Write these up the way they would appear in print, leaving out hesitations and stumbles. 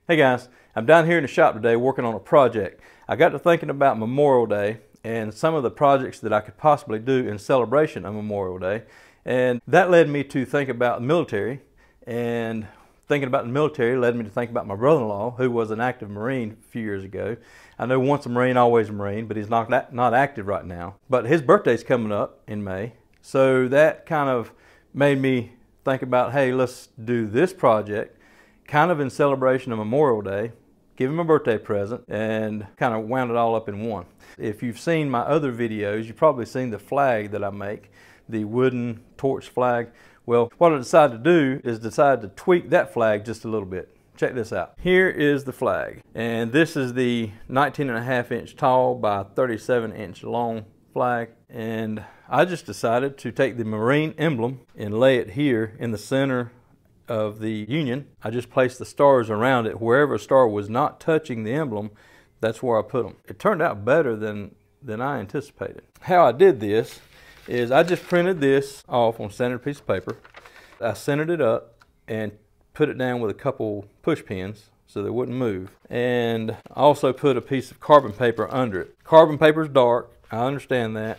Hey guys, I'm down here in the shop today working on a project. I got to thinking about Memorial Day and some of the projects that I could possibly do in celebration of Memorial Day. And that led me to think about the military, and thinking about the military led me to think about my brother-in-law, who was an active Marine a few years ago. I know once a Marine, always a Marine, but he's not active right now. But his birthday's coming up in May, so that kind of made me think about, hey, let's do this project kind of in celebration of Memorial Day, give him a birthday present, and kind of wound it all up in one. If you've seen my other videos, you've probably seen the flag that I make, the wooden torch flag. Well, what I decided to do is decide to tweak that flag just a little bit. Check this out. Here is the flag, and this is the 19.5-inch tall by 37-inch long flag. And I just decided to take the Marine emblem and lay it here in the center of the Union. I just placed the stars around it. Wherever a star was not touching the emblem, that's where I put them. It turned out better than I anticipated. How I did this is I just printed this off on a standard piece of paper. I centered it up and put it down with a couple push pins so they wouldn't move. And I also put a piece of carbon paper under it. Carbon paper is dark, I understand that,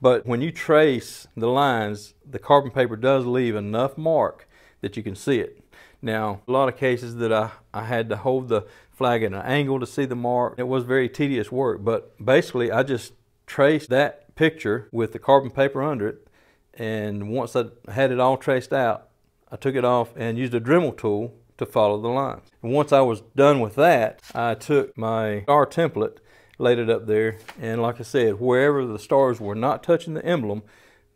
but when you trace the lines, the carbon paper does leave enough mark that you can see it. Now, a lot of cases that I had to hold the flag at an angle to see the mark. It was very tedious work, but basically I just traced that picture with the carbon paper under it, and once I had it all traced out, I took it off and used a Dremel tool to follow the lines. And once I was done with that, I took my star template, laid it up there, and like I said, wherever the stars were not touching the emblem,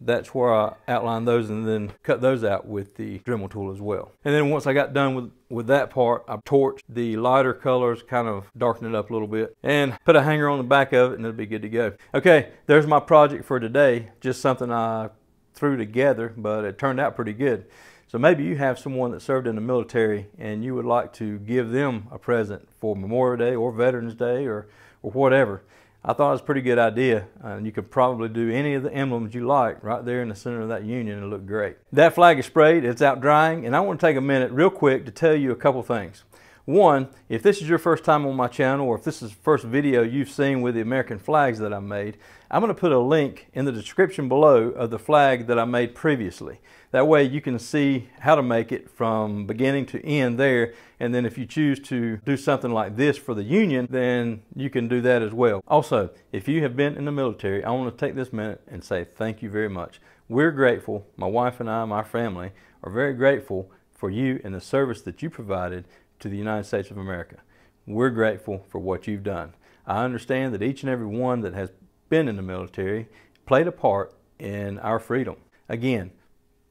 that's where I outlined those and then cut those out with the Dremel tool as well. And then once I got done with that part, I torched the lighter colors, kind of darkened it up a little bit, and put a hanger on the back of it, and it'll be good to go. Okay, there's my project for today. Just something I threw together, but it turned out pretty good. So maybe you have someone that served in the military and you would like to give them a present for Memorial Day or Veterans Day or whatever. I thought it was a pretty good idea, and you could probably do any of the emblems you like right there in the center of that Union. It'll look great. That flag is sprayed, it's out drying, and I want to take a minute real quick to tell you a couple things. One, if this is your first time on my channel, or if this is the first video you've seen with the American flags that I made, I'm going to put a link in the description below of the flag that I made previously. That way you can see how to make it from beginning to end there, and then if you choose to do something like this for the Union, then you can do that as well. Also, if you have been in the military, I want to take this minute and say thank you very much. We're grateful, my wife and I, my family, are very grateful for you and the service that you provided to the United States of America. We're grateful for what you've done. I understand that each and every one that has been in the military played a part in our freedom. Again,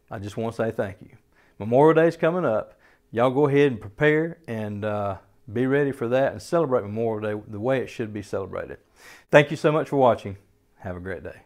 I just want to say thank you. Memorial Day is coming up. Y'all go ahead and prepare and be ready for that and celebrate Memorial Day the way it should be celebrated. Thank you so much for watching. Have a great day.